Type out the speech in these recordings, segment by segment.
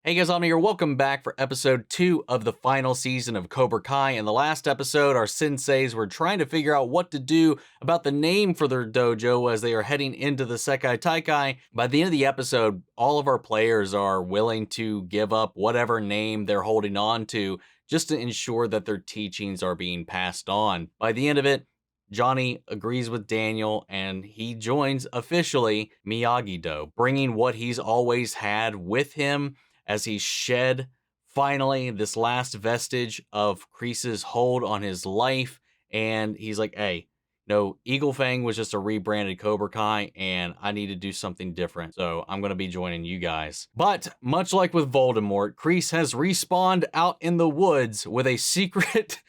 Hey guys, I'm here. Welcome back for episode 2 of the final season of Cobra Kai. In the last episode, our senseis were trying to figure out what to do about the name for their dojo as they are heading into the Sekai Taikai. By the end of the episode, all of our players are willing to give up whatever name they're holding on to just to ensure that their teachings are being passed on. By the end of it, Gianni agrees with Daniel and he joins officially Miyagi-Do, bringing what he's always had with him as he shed, finally, this last vestige of Kreese's hold on his life. And he's like, hey, no, Eagle Fang was just a rebranded Cobra Kai, and I need to do something different. So I'm going to be joining you guys. But much like with Voldemort, Kreese has respawned out in the woods with a secret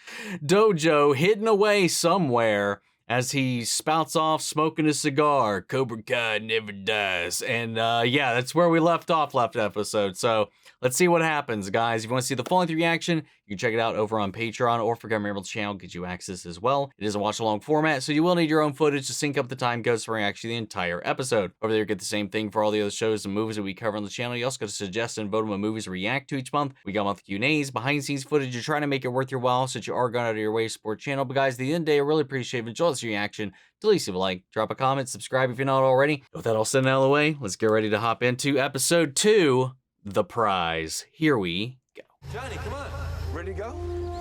dojo hidden away somewhere as he spouts off smoking a cigar. Cobra Kai never dies. And yeah, that's where we left off last episode. So let's see what happens, guys. If you want to see the full-length reaction, you can check it out over on Patreon, or for Government channel, gives you access as well. It is a watch-along format, so you will need your own footage to sync up the time codes for actually the entire episode. Over there, you get the same thing for all the other shows and movies that we cover on the channel. You also got to suggest and vote on what movies we react to each month. We got monthly Q&As, behind-the-scenes footage. You're trying to make it worth your while, since you are going out of your way to support the channel. But guys, at the end of the day, I really appreciate it. Enjoy this reaction. Please leave a like, drop a comment, subscribe if you're not already. With that all said and out of the way, let's get ready to hop into episode 2, The Prize. Here we go. Johnny, come on. Ready to go?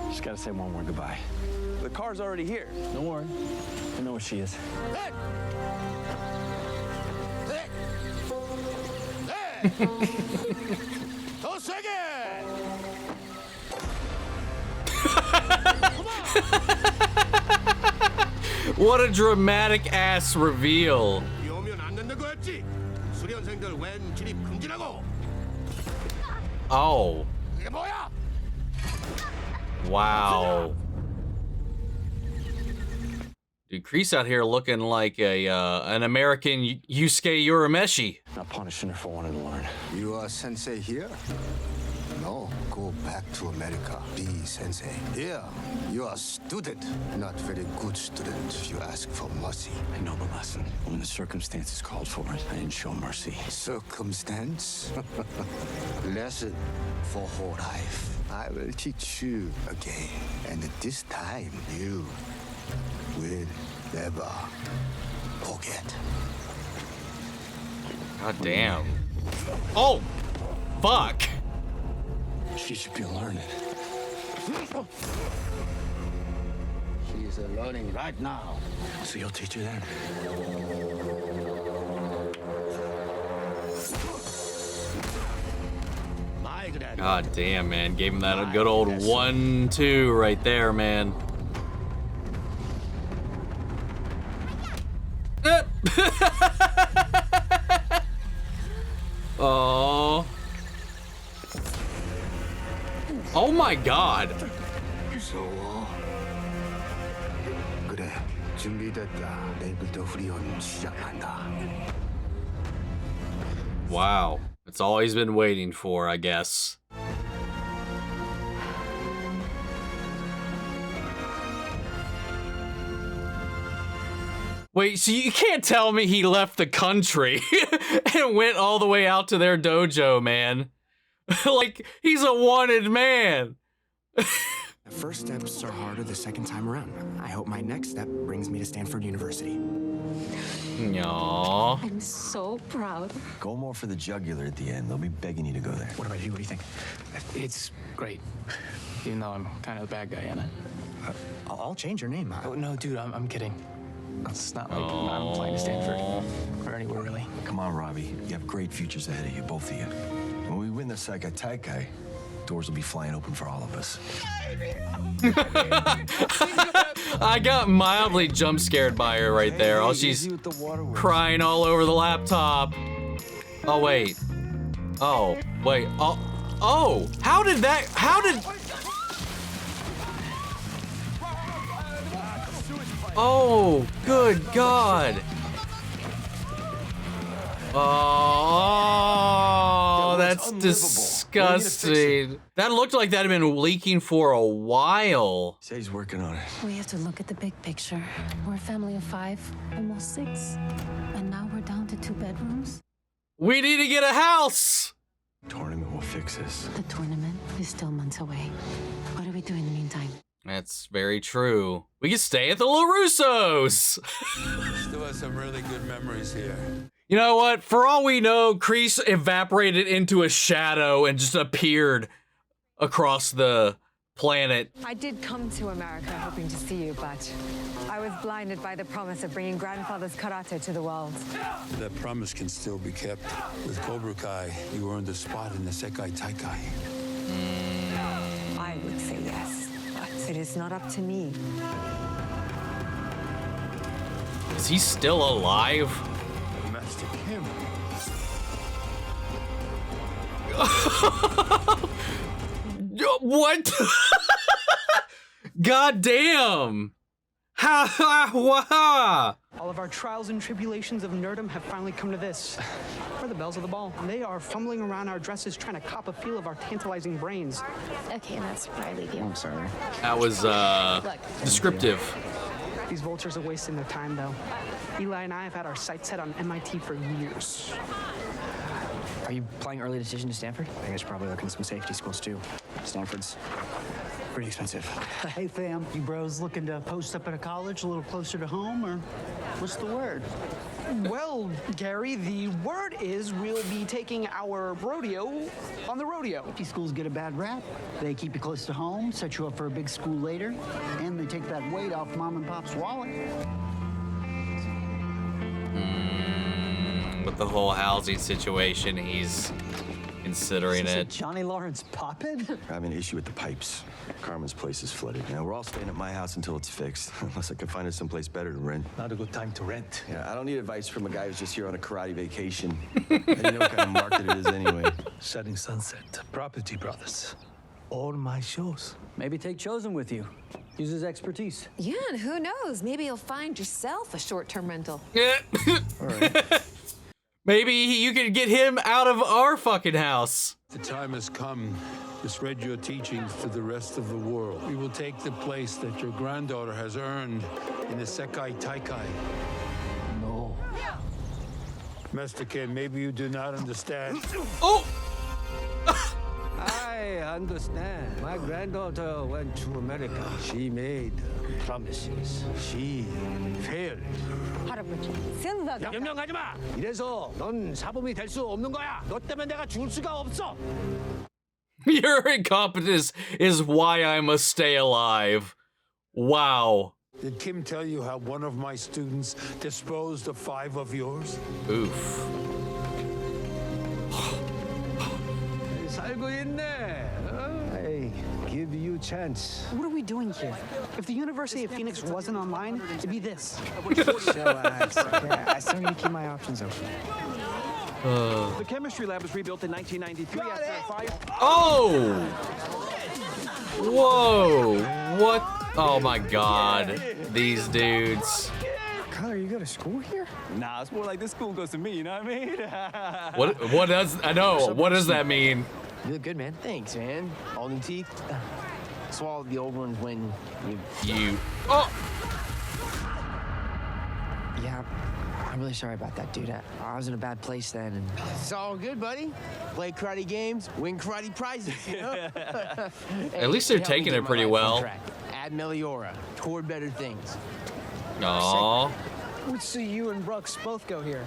Just gotta say one more goodbye. The car's already here. Don't worry. I know where she is. What a dramatic ass reveal. Oh. Wow. Dude, Kreese out here looking like a an American Yusuke Urameshi. Not punishing her for wanting to learn. You are sensei here? No, go back to America. Be sensei. Here, you are student. Not very good student. You ask for mercy. I know the lesson. When the circumstances called for it, I didn't show mercy. Circumstance? Lesson for whole life. I will teach you again. And this time, you will never forget. God damn. Oh! Fuck! She should be learning. She is learning right now. So you'll teach her then? God damn, man. Gave him that a good old 1-2 right there, man. Oh. Oh my god. 무서워. 그래, 준비됐다. 내일부터 훈련 시작한다. Wow. That's all he's been waiting for, I guess. Wait, so you can't tell me he left the country and went all the way out to their dojo, man. Like, he's a wanted man. The first steps are harder the second time around. I hope my next step brings me to Stanford University. Aww. I'm so proud. Go more for the jugular at the end. They'll be begging you to go there. What about you? What do you think? It's great, even though I'm kind of the bad guy in it. I'll change your name. Oh, no, dude, I'm kidding. It's not like I'm applying to Stanford or anywhere, really. Come on, Robby. You have great futures ahead of you, both of you. When we win the Sekai Taikai, doors will be flying open for all of us. I got mildly jump scared by her right there. Oh, she's crying all over the laptop. Oh, wait. Oh, wait. Oh, how did that, oh, good God. Oh, that's disgusting. That looked like that had been leaking for a while. Say he's working on it. We have to look at the big picture. We're a family of 5, almost 6. And now we're down to 2 bedrooms. We need to get a house. Tournament will fix this. The tournament is still months away. What do we do in the meantime? That's very true. We can stay at the LaRussos. Still have some really good memories here. You know what? For all we know, Kreese evaporated into a shadow and just appeared across the planet. I did come to America hoping to see you, but I was blinded by the promise of bringing grandfather's karate to the world. That promise can still be kept. With Cobra Kai, you earned a spot in the Sekai Taikai. I would say yes, but it is not up to me. Is he still alive? Master Kim. What? God damn! Ha ha wah! All of our trials and tribulations of nerdom have finally come to this. We're the bells of the ball. They are fumbling around our dresses trying to cop a feel of our tantalizing brains. Okay, that's where I leave you. I'm sorry. That was descriptive. These vultures are wasting their time, though. Eli and I have had our sights set on MIT for years. Are you applying early decision to Stanford? I think I should probably look into some safety schools too. Stanford's pretty expensive. Hey fam, you bros looking to post up at a college a little closer to home, or what's the word? Well, Gary, the word is we'll be taking our rodeo on the rodeo. These schools get a bad rap. They keep you close to home, set you up for a big school later, and they take that weight off mom and pop's wallet. With the whole housing situation, he's considering it. Johnny Lawrence Poppin'? I have an issue with the pipes. Carmen's place is flooded. Now, we're all staying at my house until it's fixed, unless I can find us someplace better to rent. Not a good time to rent. Yeah, I don't need advice from a guy who's just here on a karate vacation. And you know what kind of market it is anyway. Setting Sunset, Property Brothers. All my shows. Maybe take Chosen with you. Use his expertise. Yeah, and who knows? Maybe you'll find yourself a short-term rental. All right. Maybe you could get him out of our fucking house. The time has come to spread your teachings to the rest of the world. We will take the place that your granddaughter has earned in the Sekai Taikai. No. Master Ken, maybe you do not understand. Oh! I understand. My granddaughter went to America. She made promises. She failed. 할아버지, 센서죠? 염려하지 마. 이래서 넌 사범이 될 수 없는 거야. 너 때문에 내가 죽을 수가 없어. Your incompetence is why I must stay alive. Wow. Did Kim tell you how one of my students disposed of 5 of yours? Oof. 살고 있네. I give you chance. What are we doing here? If the University of Phoenix wasn't online, it'd be this. I still need to keep my options open. The chemistry lab was rebuilt in 1993 after a fire. Oh! Whoa! What? Oh my god. These dudes. Kyler, you go to school here? Nah, it's more like this school goes to me, you know what I mean? What does, I know, what does that mean? You look good, man. Thanks, man. All new teeth. Swallowed the old ones when You. Oh! Yeah, I'm really sorry about that, dude. I was in a bad place then, and... It's all good, buddy. Play karate games, win karate prizes, you know? At least they're taking it pretty well. Add Meliora toward better things. Aww. We'd see you and Brooks both go here.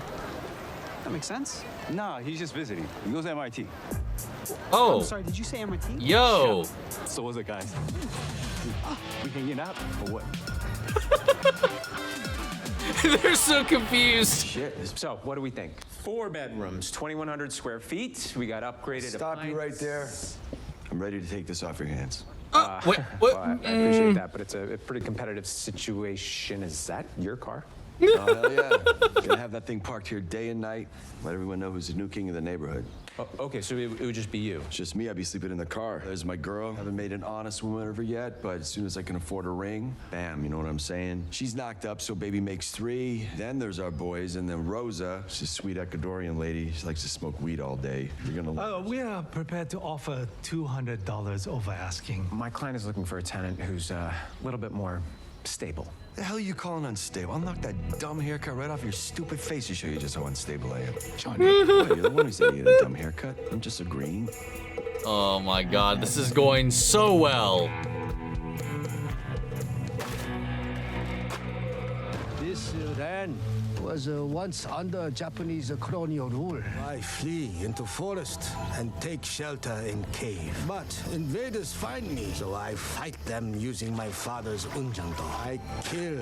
That makes sense. Nah, he's just visiting. He goes to MIT. Oh. I'm sorry, did you say MIT? Yo. So was it, guys? We hanging out or what? They're so confused. Shit. So, what do we think? 4 bedrooms, 2,100 square feet. We got upgraded. Stop you right there. I'm ready to take this off your hands. What? Well, I appreciate that, but it's a pretty competitive situation. Is that your car? Oh, hell yeah. Gonna have that thing parked here day and night. Let everyone know who's the new king of the neighborhood. Oh, okay, so it would just be you. It's just me. I'd be sleeping in the car. There's my girl. Haven't made an honest woman of her yet, but as soon as I can afford a ring, bam, you know what I'm saying? She's knocked up, so baby makes 3. Then there's our boys, and then Rosa, she's a sweet Ecuadorian lady. She likes to smoke weed all day. You're gonna We are prepared to offer $200 over asking. My client is looking for a tenant who's a little bit more stable. The hell are you calling unstable? I'll knock that dumb haircut right off your stupid face to show you just how unstable I am. Johnny, you're the one who said you had a dumb haircut. I'm just agreeing. Oh my god, this is going so well. This land was once under Japanese colonial rule. I flee into forest and take shelter in cave. But invaders find me, so I fight them using my father's unjangdo. I kill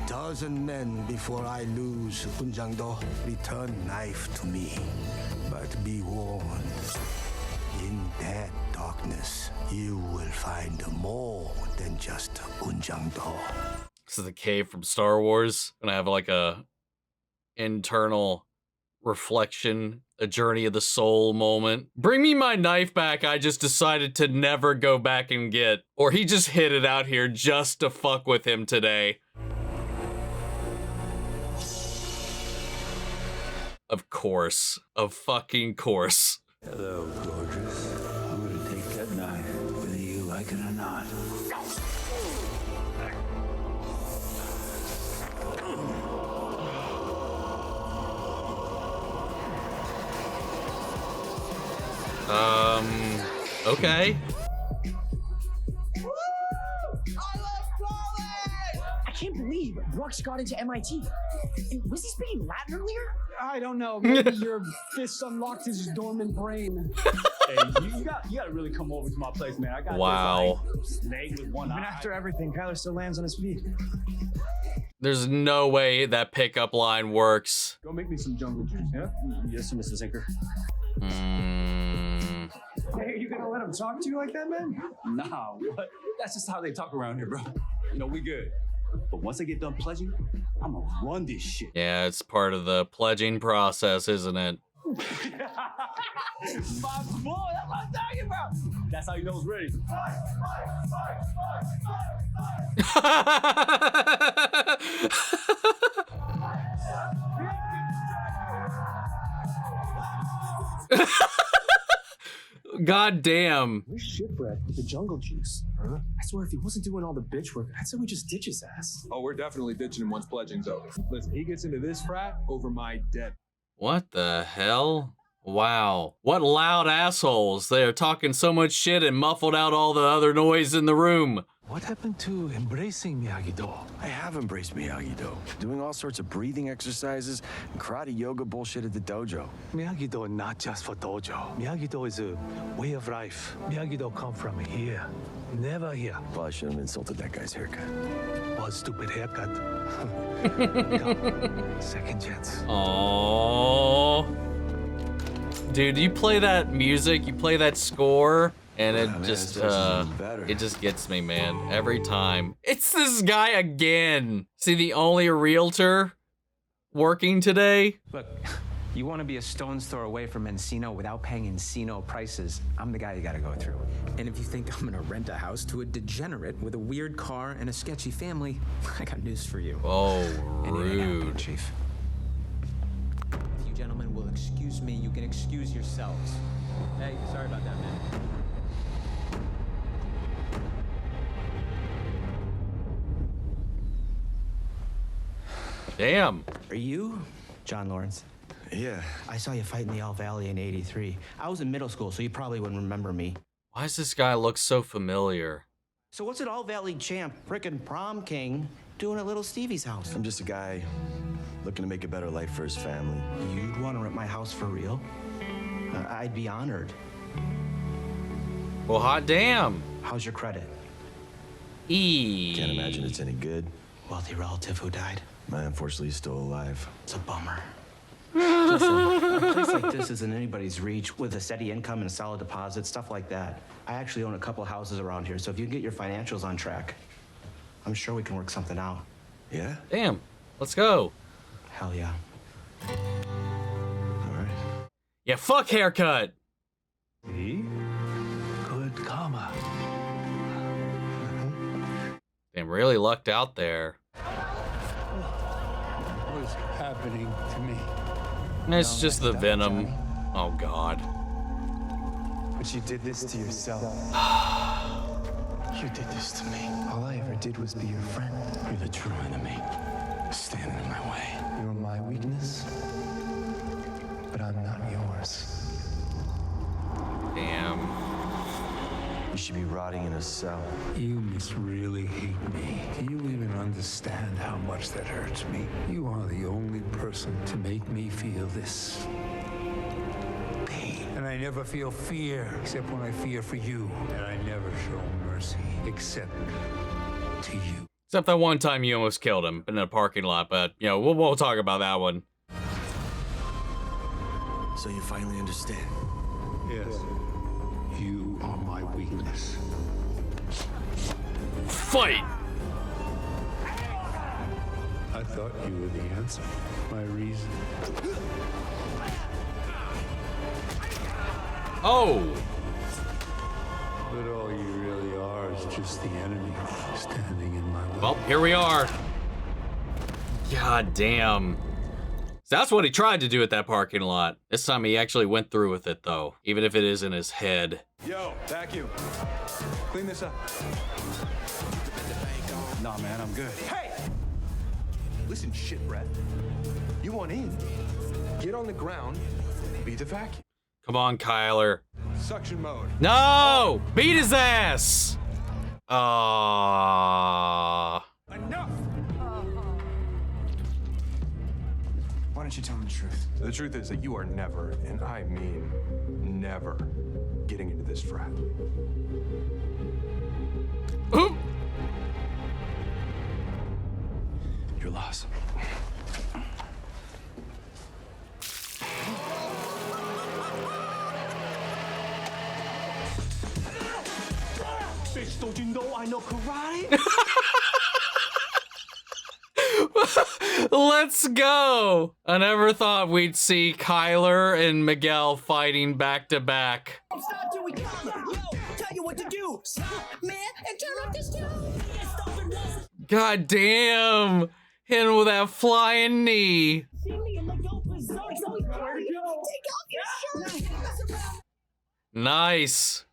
12 men before I lose unjangdo. Return knife to me, but be warned. In that darkness, you will find more than just unjangdo. This is the cave from Star Wars. Gonna have like a internal reflection, a journey of the soul moment. Bring me my knife back I just decided to never go back and get. Or he just hid it out here just to fuck with him today. Of course. Of fucking course. Hello, gorgeous. I'm gonna take that knife, whether you like it or not. Okay. I can't believe Brooks got into MIT. Was he speaking Latin earlier? I don't know. Maybe your fists unlocked his dormant brain. Hey, you gotta really come over to my place, man. I got wow. this, like, leg with one eye. Even after everything, Kyler still lands on his feet. There's no way that pickup line works. Go make me some jungle juice, yeah? Yes, Mr. Sinker. Hey, are you gonna let him talk to you like that, man? Nah, what? That's just how they talk around here, bro. You know, we good. But once I get done pledging, I'm gonna run this shit. Yeah, it's part of the pledging process, isn't it? My boy, that's what I'm talking about. That's how you know it's ready. God damn. We're shipwrecked with the jungle juice. Huh? I swear, if he wasn't doing all the bitch work, I'd say we just ditch his ass. Oh, we're definitely ditching him once pledging's over. Listen, he gets into this frat over my debt. What the hell? Wow. What loud assholes. They are talking so much shit and muffled out all the other noise in the room. What happened to embracing Miyagi-Do? I have embraced Miyagi-Do, doing all sorts of breathing exercises and karate yoga bullshit at the dojo. Miyagi-Do is not just for dojo. Miyagi-Do is a way of life. Miyagi-Do come from here, never here. Well, I shouldn't have insulted that guy's haircut. What stupid haircut. Second chance. Aww. Dude, you play that music, you play that score, and it it just gets me, man, every time. It's this guy again. See, the only realtor working today? Look, you want to be a stone's throw away from Encino without paying Encino prices, I'm the guy you gotta go through. And if you think I'm gonna rent a house to a degenerate with a weird car and a sketchy family, I got news for you. Oh, rude. Chief. If you gentlemen will excuse me, you can excuse yourselves. Hey, sorry about that, man. Damn. Are you John Lawrence? Yeah. I saw you fight in the All Valley in '83. I was in middle school, so you probably wouldn't remember me. Why does this guy look so familiar? So what's an All Valley champ, frickin' prom king, doing at little Stevie's house? I'm just a guy looking to make a better life for his family. You'd want to rent my house for real? I'd be honored. Well, hot damn. How's your credit? Can't imagine it's any good. Wealthy relative who died? Unfortunately, he's still alive. It's a bummer. Listen, a place like this isn't anybody's reach with a steady income and a solid deposit, stuff like that. I actually own a couple of houses around here, so if you can get your financials on track, I'm sure we can work something out. Yeah? Damn. Let's go. Hell yeah. All right. Yeah, fuck haircut. See? Good karma. Damn, really lucked out there. What's happening to me? It's just the venom. Oh, God. But you did this to yourself. You did this to me. All I ever did was be your friend. You're the true enemy. Standing in my way. You're my weakness, but I'm not yours. Damn. You should be rotting in a cell. You must really hate me. Do you even understand how much that hurts me? You are the only person to make me feel this pain. And I never feel fear, except when I fear for you. And I never show mercy, except to you. Except that one time you almost killed him in a parking lot, but, you know, we'll talk about that one. So you finally understand? Yes. You are my weakness. Fight! I thought you were the answer. My reason. Oh! But all you really are is just the enemy standing in my way. Well, here we are. God damn. So that's what he tried to do at that parking lot. This time he actually went through with it, though, even if it is in his head. Yo, vacuum. Clean this up. Nah, man, I'm good. Hey! Listen, shit breath. You want in? Get on the ground, be the vacuum. Come on, Kyler. Suction mode. No! Beat his ass! Aww. Enough! Why don't you tell him the truth? The truth is that you are never, and I mean never, getting into this frat. Your loss. Bitch, don't you know I know karate? Let's go! I never thought we'd see Kyler and Miguel fighting back to back. Stop till we come. Yo, tell you what to do. Stop, man, and turn off this tune. God damn! Hit him with that flying knee. See me and like go berserk. So we party. Take off your shirt. Nice.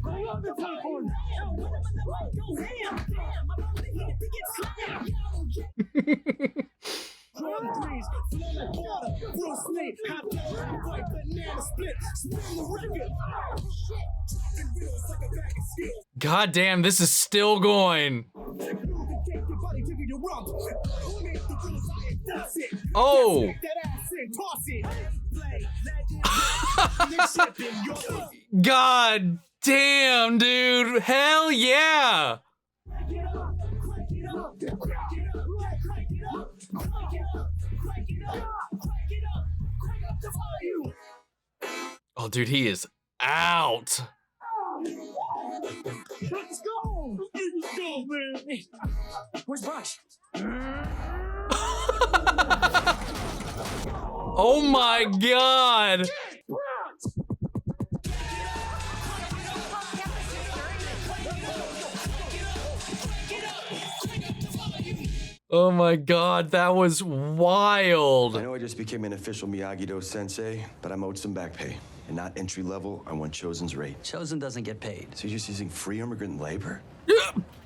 Go up the top one. Go ham. I'm over here to get slammed. God damn, this is still going. Oh! God damn, dude. Hell yeah! Oh, dude, he is out. Let's go! Let's go, man! Where's Bosh? Oh my god! Oh my god, that was wild. I know I just became an official Miyagi-Do sensei, but I'm owed some back pay. And not entry level, I want Chosen's rate. Chosen doesn't get paid. So you're just using free immigrant labor?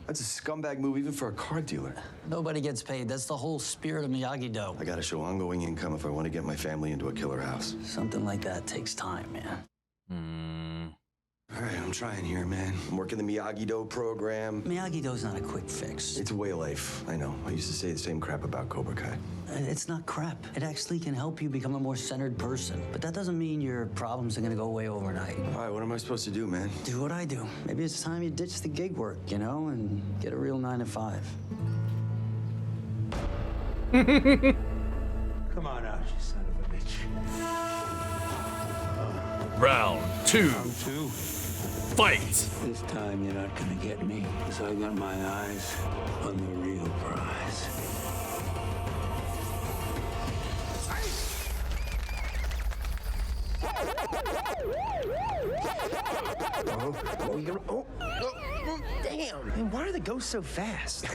That's a scumbag move even for a car dealer. Nobody gets paid. That's the whole spirit of Miyagi-Do. I gotta show ongoing income if I want to get my family into a killer house. Something like that takes time, man. All right, I'm trying here, man. I'm working the Miyagi-Do program. Miyagi-Do's not a quick fix. It's a way of life. I know. I used to say the same crap about Cobra Kai. It's not crap. It actually can help you become a more centered person. But that doesn't mean your problems are gonna go away overnight. All right, what am I supposed to do, man? Do what I do. Maybe it's time you ditch the gig work, you know, and get a real 9 to 5. Come on out, you son of a bitch. Round 2. Round 2. Fight! This time you're not gonna get me, because I got my eyes on the real prize. Damn. Man, why are the ghosts so fast?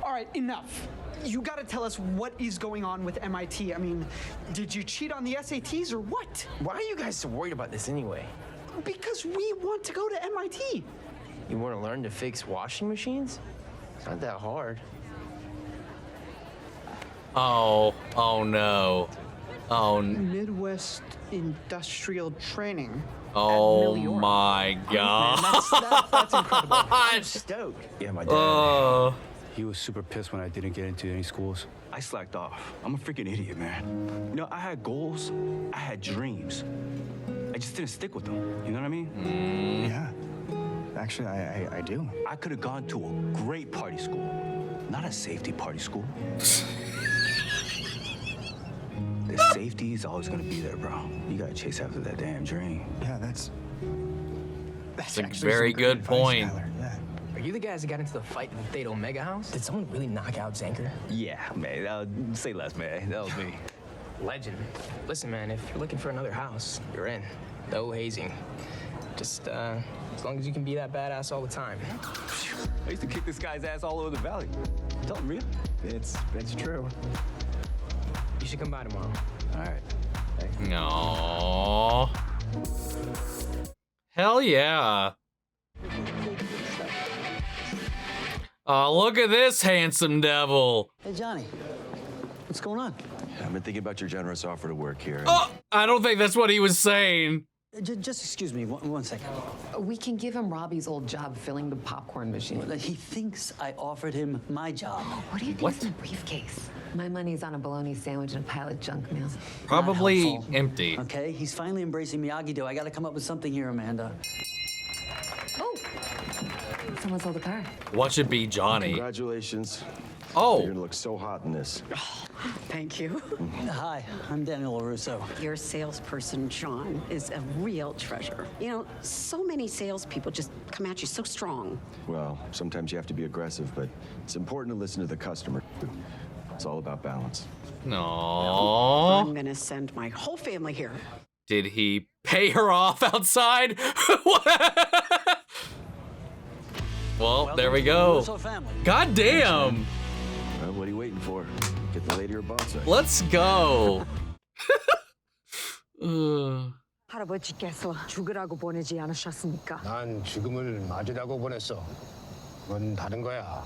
All right, enough. You gotta tell us what is going on with MIT. I mean, did you cheat on the SATs or what? Why are you guys so worried about this anyway? Because we want to go to MIT. You want to learn to fix washing machines? It's not that hard. Oh no. Oh. Midwest Industrial Training. Oh my God. That's incredible. I'm stoked. Yeah, my dad. He was super pissed when I didn't get into any schools. I slacked off. I'm a freaking idiot, man. You know, I had goals. I had dreams. I just didn't stick with them. You know what I mean? Yeah. Actually, I do. I could have gone to a great party school, not a safety party school. The safety is always gonna be there, bro. You gotta chase after that damn dream. Yeah, that's a very good point. Are you the guys that got into the fight in the Theta Omega house? Did someone really knock out Zanker? Yeah, man. Say less, man. That was me. Legend. Listen, man, if you're looking for another house, you're in. No hazing. Just, as long as you can be that badass all the time. I used to kick this guy's ass all over the valley. Tell him real. It's true. You should come by tomorrow. All right. Hey. No. Hell yeah. Oh, look at this handsome devil. Hey, Johnny. What's going on? I've been thinking about your generous offer to work here. Oh, I don't think that's what he was saying. Just excuse me one second. We can give him Robby's old job filling the popcorn machine. He thinks I offered him my job. What do you think's in the briefcase? My money's on a bologna sandwich and a pile of junk mail. Probably empty. Okay, he's finally embracing Miyagi-Do. I gotta come up with something here, Amanda. Oh! Someone sold the car. Watch it be Johnny. Congratulations. Oh. You're gonna look so hot in this. Thank you. Hi, I'm Daniel LaRusso. Your salesperson, John, is a real treasure. You know, so many salespeople just come at you so strong. Well, sometimes you have to be aggressive, but it's important to listen to the customer. It's all about balance. No. I'm gonna send my whole family here. Did he pay her off outside? Well, there we go. God damn. Well, what are you waiting for? Get the lady her bonsai. Let's go. 할아버지께서 죽으라고 보내지 않으셨습니까? 난 죽음을 맞으라고 보냈어. 그건 다른 거야.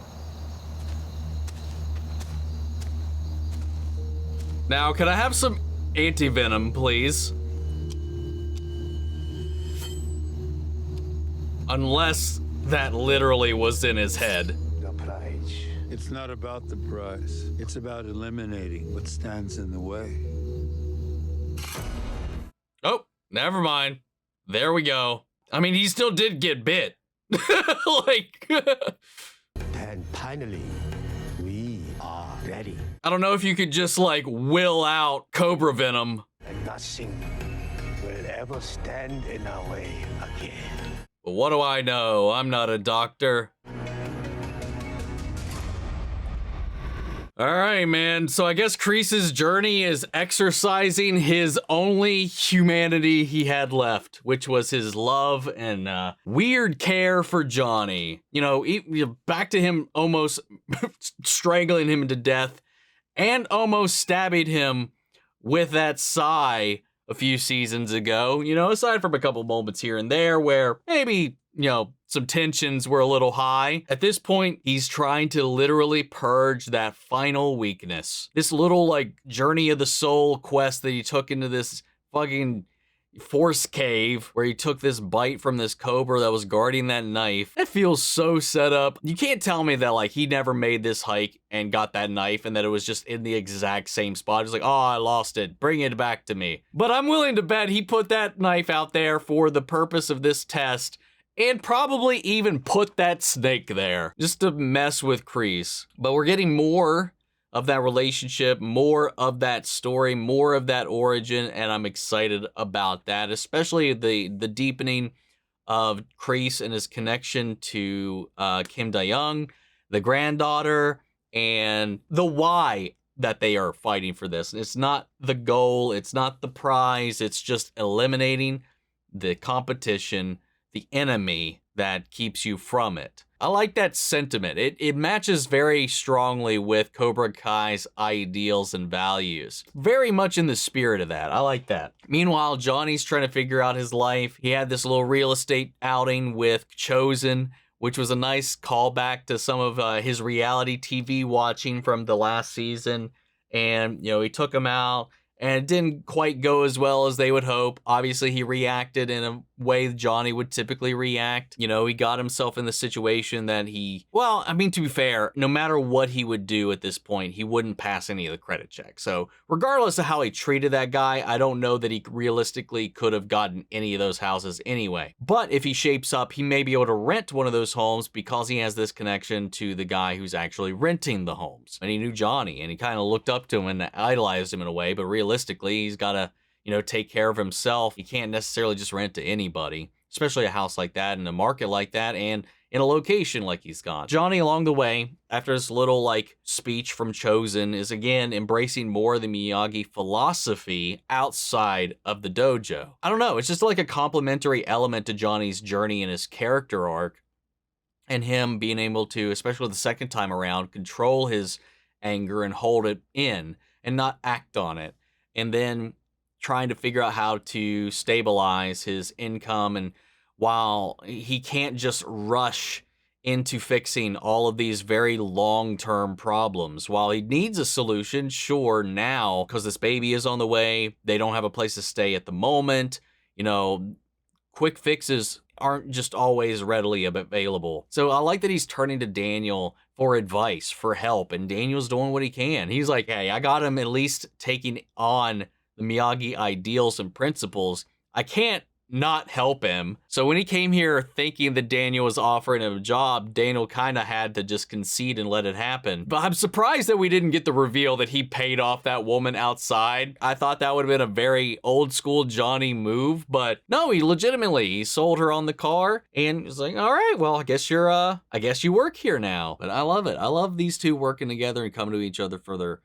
Now, can I have some anti-venom, please? Unless that literally was in his head. The prize. It's not about the prize. It's about eliminating what stands in the way. Oh, never mind. There we go. I mean, he still did get bit. Like... And finally, we are ready. I don't know if you could just, like, will out Cobra Venom. And nothing will ever stand in our way again. But what do I know? I'm not a doctor. All right, man. So I guess Kreese's journey is exercising his only humanity he had left, which was his love and weird care for Gianni. You know, back to him almost strangling him to death and almost stabbing him with that sigh a few seasons ago, you know, aside from a couple moments here and there where maybe, you know, some tensions were a little high. At this point, he's trying to literally purge that final weakness. This little, like, journey of the soul quest that he took into this fucking force cave where he took this bite from this cobra that was guarding that knife. That feels so set up. You can't tell me that, like, he never made this hike and got that knife and that it was just in the exact same spot. It's like, oh, I lost it. Bring it back to me. But I'm willing to bet he put that knife out there for the purpose of this test and probably even put that snake there just to mess with Kreese. But we're getting more of that relationship, more of that story, more of that origin, and I'm excited about that, especially the deepening of Kreese and his connection to Kim Da-Eun, the granddaughter, and the why that they are fighting for this. It's not the goal, it's not the prize, it's just eliminating the competition, the enemy that keeps you from it. I like that sentiment. It matches very strongly with Cobra Kai's ideals and values. Very much in the spirit of that. I like that. Meanwhile, Johnny's trying to figure out his life. He had this little real estate outing with Chosen, which was a nice callback to some of his reality TV watching from the last season. And, you know, he took him out, and it didn't quite go as well as they would hope. Obviously, he reacted in a way Gianni would typically react. You know, he got himself in the situation that well, I mean, to be fair, no matter what he would do at this point, he wouldn't pass any of the credit checks. So regardless of how he treated that guy, I don't know that he realistically could have gotten any of those houses anyway. But if he shapes up, he may be able to rent one of those homes because he has this connection to the guy who's actually renting the homes. And he knew Gianni, and he kind of looked up to him and idolized him in a way, but realistically, he's got to, you know, take care of himself. He can't necessarily just rent to anybody, especially a house like that in a market like that and in a location like he's got. Gianni, along the way, after this little like speech from Chosen, is again embracing more of the Miyagi philosophy outside of the dojo. I don't know, it's just like a complementary element to Johnny's journey and his character arc, and him being able to, especially the second time around, control his anger and hold it in and not act on it. And then trying to figure out how to stabilize his income, and while he can't just rush into fixing all of these very long-term problems, while he needs a solution, sure, now, because this baby is on the way, they don't have a place to stay at the moment, you know, quick fixes aren't just always readily available. So I like that he's turning to Daniel for advice, for help, and Daniel's doing what he can. He's like, hey, I got him at least taking on the Miyagi ideals and principles. I can't not help him. So when he came here thinking that Daniel was offering him a job, Daniel kind of had to just concede and let it happen. But I'm surprised that we didn't get the reveal that he paid off that woman outside. I thought that would have been a very old school Gianni move, but no, he sold her on the car and was like, all right, well, I guess you work here now. But I love it. I love these two working together and coming to each other for their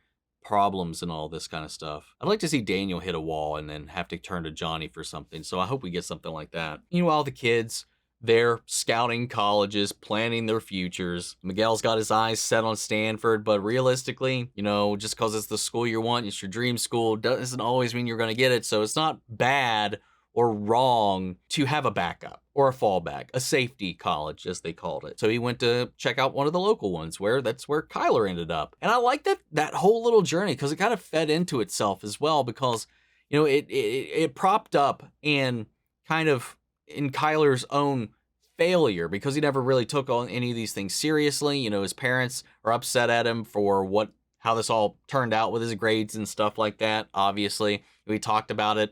problems and all this kind of stuff. I'd like to see Daniel hit a wall and then have to turn to Gianni for something, so I hope we get something like that. Meanwhile, the kids, they're scouting colleges, planning their futures. Miguel's got his eyes set on Stanford, but realistically, you know, just because it's the school you want, it's your dream school, doesn't always mean you're going to get it, so it's not bad or wrong to have a backup or a fallback, a safety college, as they called it. So he went to check out one of the local ones, that's where Kyler ended up. And I like that whole little journey, because it kind of fed into itself as well, because, you know, it propped up and kind of in Kyler's own failure, because he never really took on any of these things seriously. You know, his parents are upset at him for how this all turned out with his grades and stuff like that. Obviously, we talked about it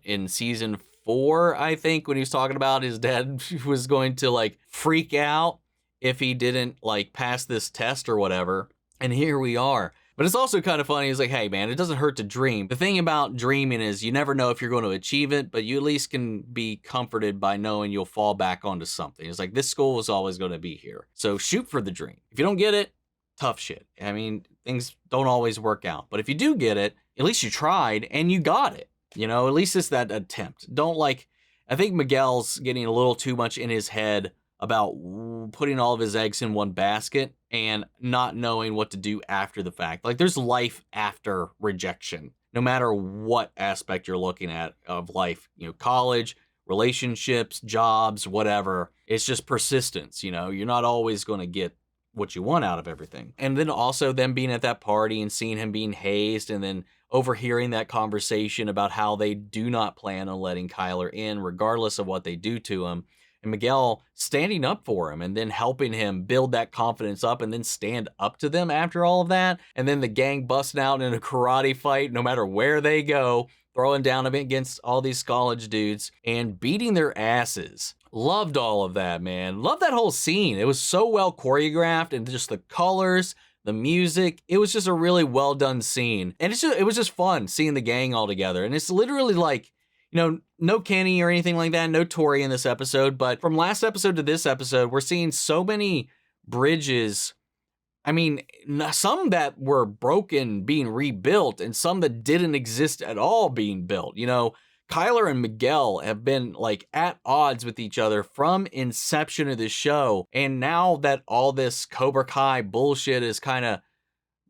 in season 4, I think, when he was talking about his dad was going to like freak out if he didn't like pass this test or whatever. And here we are. But it's also kind of funny. He's like, hey man, it doesn't hurt to dream. The thing about dreaming is you never know if you're going to achieve it, but you at least can be comforted by knowing you'll fall back onto something. It's like, this school is always going to be here. So shoot for the dream. If you don't get it, tough shit. I mean, things don't always work out. But if you do get it, at least you tried and you got it. You know, at least it's that attempt. I think Miguel's getting a little too much in his head about putting all of his eggs in one basket and not knowing what to do after the fact. Like, there's life after rejection, no matter what aspect you're looking at of life, you know, college, relationships, jobs, whatever. It's just persistence. You know, you're not always going to get what you want out of everything. And then also them being at that party and seeing him being hazed, and then overhearing that conversation about how they do not plan on letting Kyler in regardless of what they do to him, and Miguel standing up for him and then helping him build that confidence up and then stand up to them after all of that, and then the gang busting out in a karate fight no matter where they go, throwing down against all these college dudes and beating their asses. Loved all of that, man. Loved that whole scene. It was so well choreographed, and just the colors, the music. It was just a really well done scene. And it was just fun seeing the gang all together. And it's literally like, you know, no Kenny or anything like that, no Tory in this episode, but from last episode to this episode, we're seeing so many bridges. I mean, some that were broken being rebuilt, and some that didn't exist at all being built. You know, Kyler and Miguel have been like at odds with each other from inception of the show. And now that all this Cobra Kai bullshit is kind of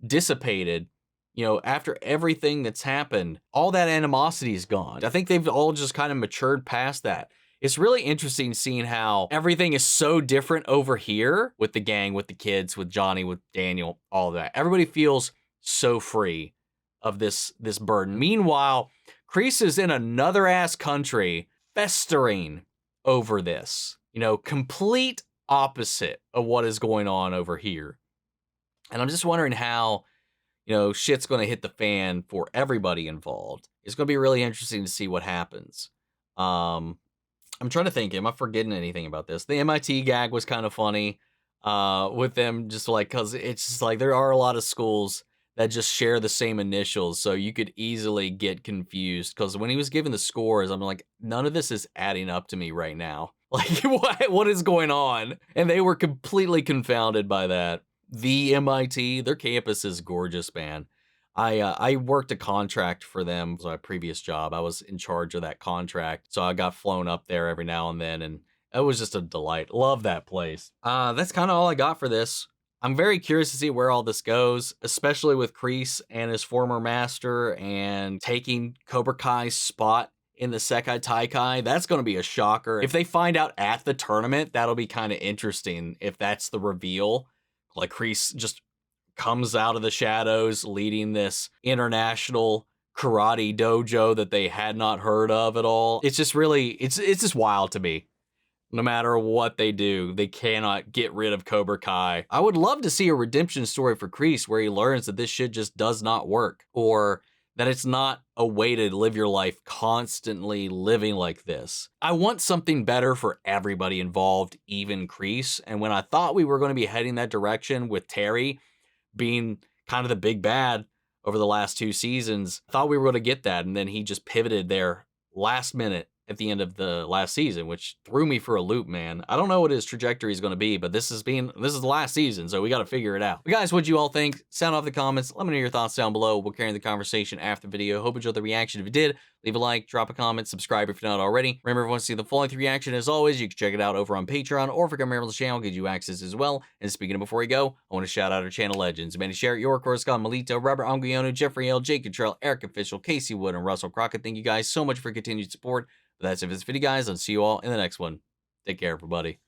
dissipated, you know, after everything that's happened, all that animosity is gone. I think they've all just kind of matured past that. it's really interesting seeing how everything is so different over here with the gang, with the kids, with Gianni, with Daniel, all of that. Everybody feels so free of this burden. Meanwhile, Kreese is in another ass country festering over this. You know, complete opposite of what is going on over here. And I'm just wondering how, you know, shit's going to hit the fan for everybody involved. It's going to be really interesting to see what happens. I'm trying to think, am I forgetting anything about this? The MIT gag was kind of funny with them, just like, because it's just like there are a lot of schools that just share the same initials, so you could easily get confused. Because when he was giving the scores, I'm like, none of this is adding up to me right now. Like, what is going on? And they were completely confounded by that. The MIT, their campus is gorgeous, man. I worked a contract for them. So my previous job, I was in charge of that contract. So I got flown up there every now and then, and it was just a delight. Love that place. That's kind of all I got for this. I'm very curious to see where all this goes, especially with Kreese and his former master and taking Cobra Kai's spot in the Sekai Taikai. That's going to be a shocker. If they find out at the tournament, that'll be kind of interesting if that's the reveal. Like Kreese just comes out of the shadows leading this international karate dojo that they had not heard of at all. It's just really, it's just wild to me. No matter what they do, they cannot get rid of Cobra Kai. I would love to see a redemption story for Kreese where he learns that this shit just does not work, or that it's not a way to live your life constantly living like this. I want something better for everybody involved, even Kreese. And when I thought we were going to be heading that direction with Terry being kind of the big bad over the last 2 seasons, I thought we were going to get that. And then he just pivoted there last minute at the end of the last season, which threw me for a loop, man. I don't know what his trajectory is going to be, but this is the last season, so we got to figure it out. But guys, what'd you all think? Sound off in the comments. Let me know your thoughts down below. We'll carry the conversation after the video. Hope you enjoyed the reaction. If you did, leave a like, drop a comment, subscribe if you're not already. Remember, if you want to see the full-length reaction, as always, you can check it out over on Patreon, or if you become a member of the channel, gives you access as well. And speaking of before we go, I want to shout out our channel legends: Manny Sherritt, York, Scott, Melito, Robert Anguiano, Jeffrey L, Jake Cottrell, Eric Official, Casey Wood, and Russell Crockett. Thank you guys so much for continued support. But that's it for this video, guys. I'll see you all in the next one. Take care, everybody.